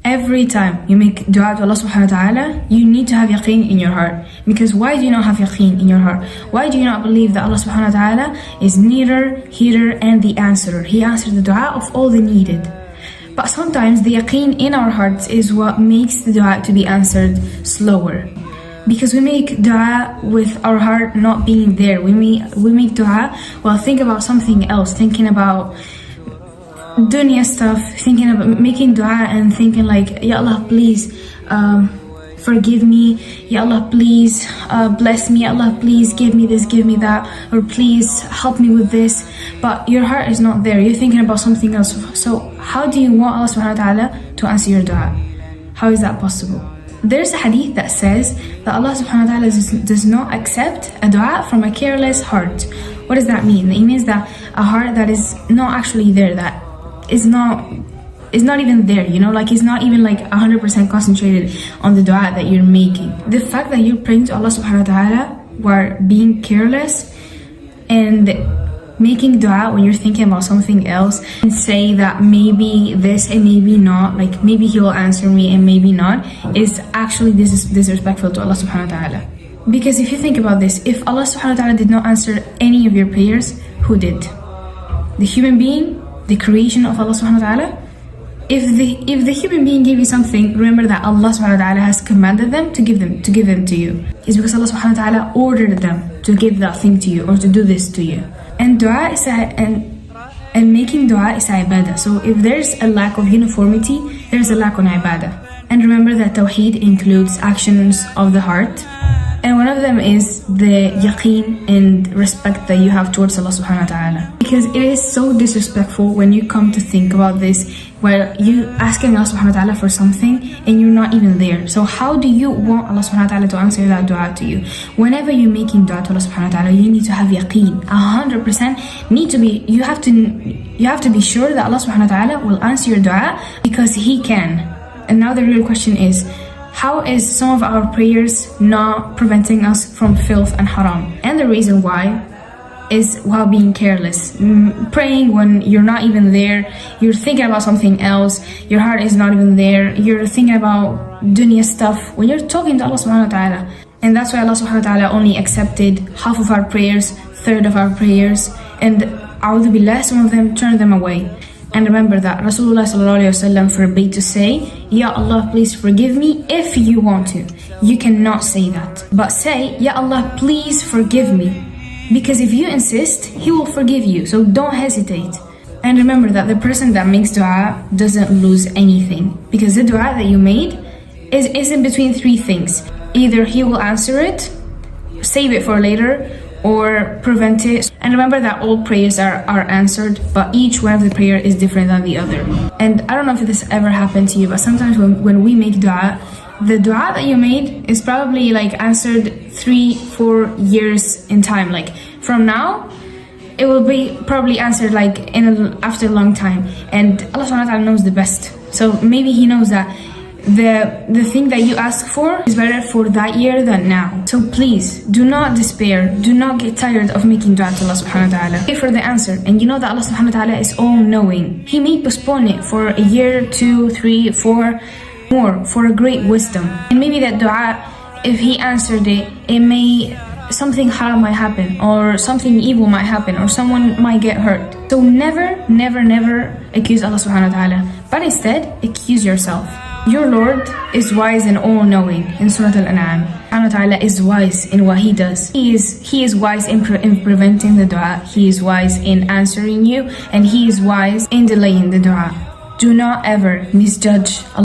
Every time you make dua to Allah subhanahu wa ta'ala, you need to have yaqeen in your heart. Because why do you not have yaqeen in your heart? Why do you not believe that Allah subhanahu wa ta'ala is nearer, hearer, and the answerer? He answered the dua of all the needed. But sometimes the yaqeen in our hearts is what makes the dua to be answered slower. Because we make dua with our heart not being there. We make dua while thinking about something else, thinking about dunya stuff, thinking about making dua and thinking like, Ya Allah, please forgive me. Ya Allah, please bless me. Ya Allah, please give me this, give me that, or please help me with this. But your heart is not there. You're thinking about something else. So how do you want Allah subhanahu wa ta'ala to answer your dua? How is that possible? There's a hadith that says that Allah subhanahu wa ta'ala does not accept a dua from a careless heart. What does that mean? It means that a heart that is not actually there, that is not even there, you know, like it's not even like 100% concentrated on the dua that you're making. The fact that you're praying to Allah subhanahu wa ta'ala while being careless and making dua when you're thinking about something else and say that maybe this and maybe not, like maybe he will answer me and maybe not, is actually disrespectful to Allah subhanahu wa ta'ala. Because if you think about this, if Allah subhanahu wa ta'ala did not answer any of your prayers, who did? The human being, the creation of Allah subhanahu wa ta'ala? If the human being gave you something, remember that Allah subhanahu wa ta'ala has commanded them to give them to you. It's because Allah subhanahu wa ta'ala ordered them to give that thing to you or to do this to you. And dua is and making dua is ibadah. So if there's a lack of uniformity, there's a lack on ibadah. And remember that tawheed includes actions of the heart. And one of them is the yaqeen and respect that you have towards Allah subhanahu wa ta'ala. Because it is so disrespectful when you come to think about this, where you asking Allah subhanahu wa ta'ala for something and you're not even there. So how do you want Allah subhanahu wa ta'ala to answer that dua to you? Whenever you're making dua to Allah subhanahu wa ta'ala, you need to have yaqeen. 100% need to be, you have to be sure that Allah subhanahu wa ta'ala will answer your dua because He can. And now the real question is, how is some of our prayers not preventing us from filth and haram? And the reason why is while being careless. Praying when you're not even there, you're thinking about something else, your heart is not even there, you're thinking about dunya stuff when you're talking to Allah subhanahu wa ta'ala. And that's why Allah subhanahu wa ta'ala only accepted half of our prayers, third of our prayers, and a'udhu billah, some of them turned them away. And remember that Rasulullah sallallahu alayhi wa sallam forbade to say, Ya Allah, please forgive me if you want to. You cannot say that. But say, Ya Allah, please forgive me. Because if you insist, He will forgive you. So don't hesitate. And remember that the person that makes dua doesn't lose anything. Because the dua that you made is in between three things. Either He will answer it, save it for later, or prevent it. And remember that all prayers are answered, but each one of the prayer is different than the other. And I don't know if this ever happened to you, but sometimes when we make dua, the dua that you made is probably like answered 3-4 years in time. Like from now, it will be probably answered like after a long time. And Allah subhanahu wa ta'ala knows the best. So maybe He knows that the thing that you ask for is better for that year than now. So please, do not despair. Do not get tired of making dua to Allah subhanahu wa ta'ala. Wait for the answer. And you know that Allah subhanahu wa ta'ala is all-knowing. He may postpone it for a year, 2, 3, 4 more for a great wisdom. And maybe that dua, if He answered it, something haram might happen, or something evil might happen, or someone might get hurt. So never, never, never accuse Allah subhanahu wa ta'ala, but instead accuse yourself. Your Lord is wise and all-knowing. In Surah Al-An'am, subhanahu wa ta'ala is wise in what He does. He is wise in preventing the dua. He is wise in answering you, and He is wise in delaying the dua. Do not ever misjudge Allah.